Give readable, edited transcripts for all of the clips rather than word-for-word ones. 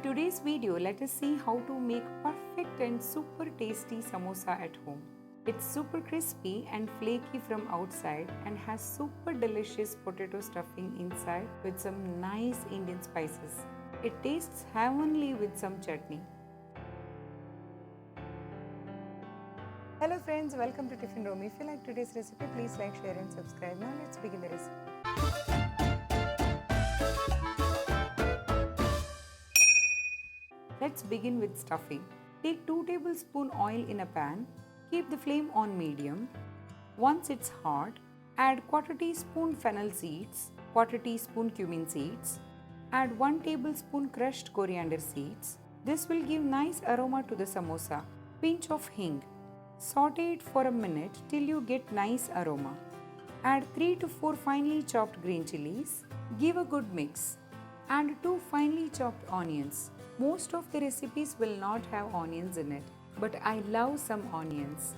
today's video, let us see how to make perfect and super tasty samosa at home. It's super crispy and flaky from outside and has super delicious potato stuffing inside with some nice Indian spices. It tastes heavenly with some chutney. Hello friends, welcome to Tiffin Room. If you like today's recipe, please like, share and subscribe. Now let's begin the recipe. Let's begin with stuffing. Take 2 tablespoons oil in a pan. Keep the flame on medium. Once it's hot, add 1/4 teaspoon fennel seeds, 1/4 teaspoon cumin seeds. Add 1 tablespoon crushed coriander seeds. This will give nice aroma to the samosa. Pinch of hing. Saute it for a minute till you get nice aroma. Add 3 to 4 finely chopped green chilies. Give a good mix. Add 2 finely chopped onions. Most of the recipes will not have onions in it, but I love some onions.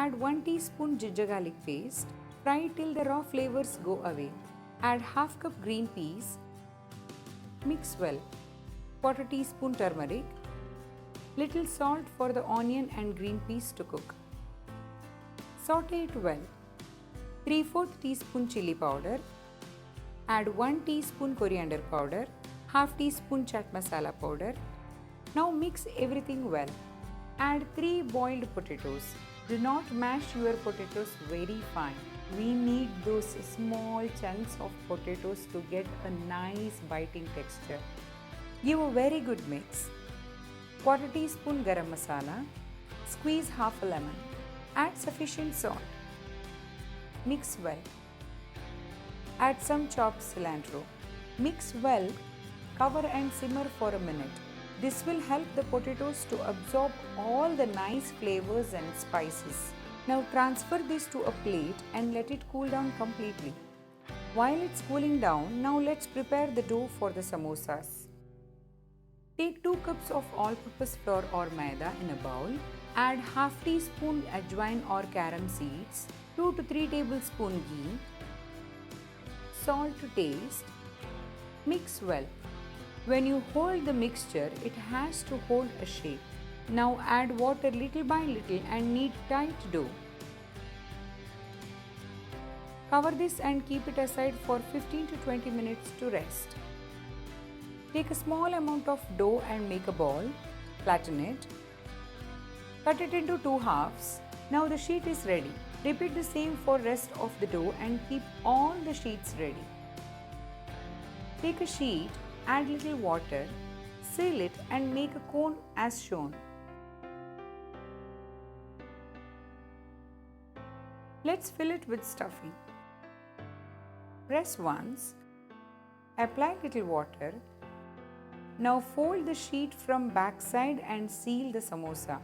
Add 1 teaspoon ginger garlic paste. Fry till the raw flavors go away. Add half cup green peas. Mix well. 1/4 teaspoon turmeric. Little salt for the onion and green peas to cook. Saute it well. 3/4 teaspoon chili powder. Add 1 teaspoon coriander powder. Half teaspoon chaat masala powder. Now mix everything well. Add 3 boiled potatoes. Do not mash your potatoes very fine. We need those small chunks of potatoes to get a nice biting texture. Give a very good mix. 1/4 teaspoon garam masala. Squeeze half a lemon. Add sufficient salt. Mix well. Add some chopped cilantro. Mix well. Cover and simmer for a minute. This will help the potatoes to absorb all the nice flavors and spices. Now transfer this to a plate and let it cool down completely. While it's cooling down, now let's prepare the dough for the samosas. Take 2 cups of all-purpose flour or maida in a bowl. Add half teaspoon ajwain or carom seeds, 2 to 3 tablespoon ghee, salt to taste. Mix well. When you hold the mixture, it has to hold a shape. Now add water little by little and knead tight dough. Cover this and keep it aside for 15 to 20 minutes to rest. Take a small amount of dough and make a ball. Flatten it. Cut it into 2 halves. Now the sheet is ready. Repeat the same for rest of the dough and keep all the sheets ready. Take a sheet. Add little water, seal it and make a cone as shown. Let's fill it with stuffing. Press once. Apply little water. Now fold the sheet from back side and seal the samosa.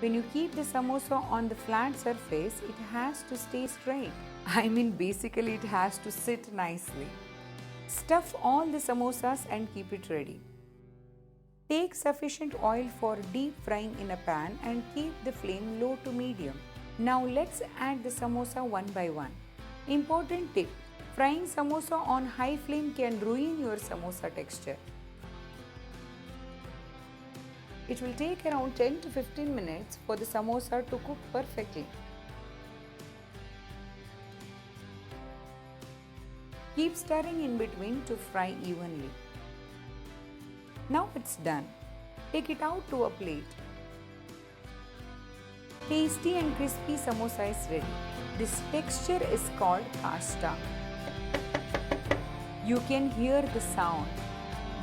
When you keep the samosa on the flat surface, it has to stay straight. Basically it has to sit nicely. Stuff all the samosas and keep it ready. Take sufficient oil for deep frying in a pan and keep the flame low to medium. Now let's add the samosa one by one. Important tip: frying samosa on high flame can ruin your samosa texture. It will take around 10 to 15 minutes for the samosa to cook perfectly. Keep stirring in between to fry evenly. Now it's done. Take it out to a plate. Tasty and crispy samosa is ready. This texture is called khasta. You can hear the sound.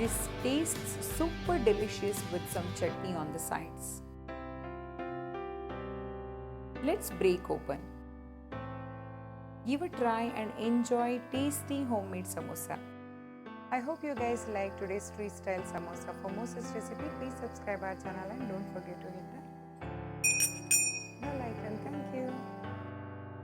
This tastes super delicious with some chutney on the sides. Let's break open. Give a try and enjoy tasty homemade samosa. I hope you guys like today's street style samosa. For more such recipe, please subscribe our channel and don't forget to hit the bell icon. Thank you.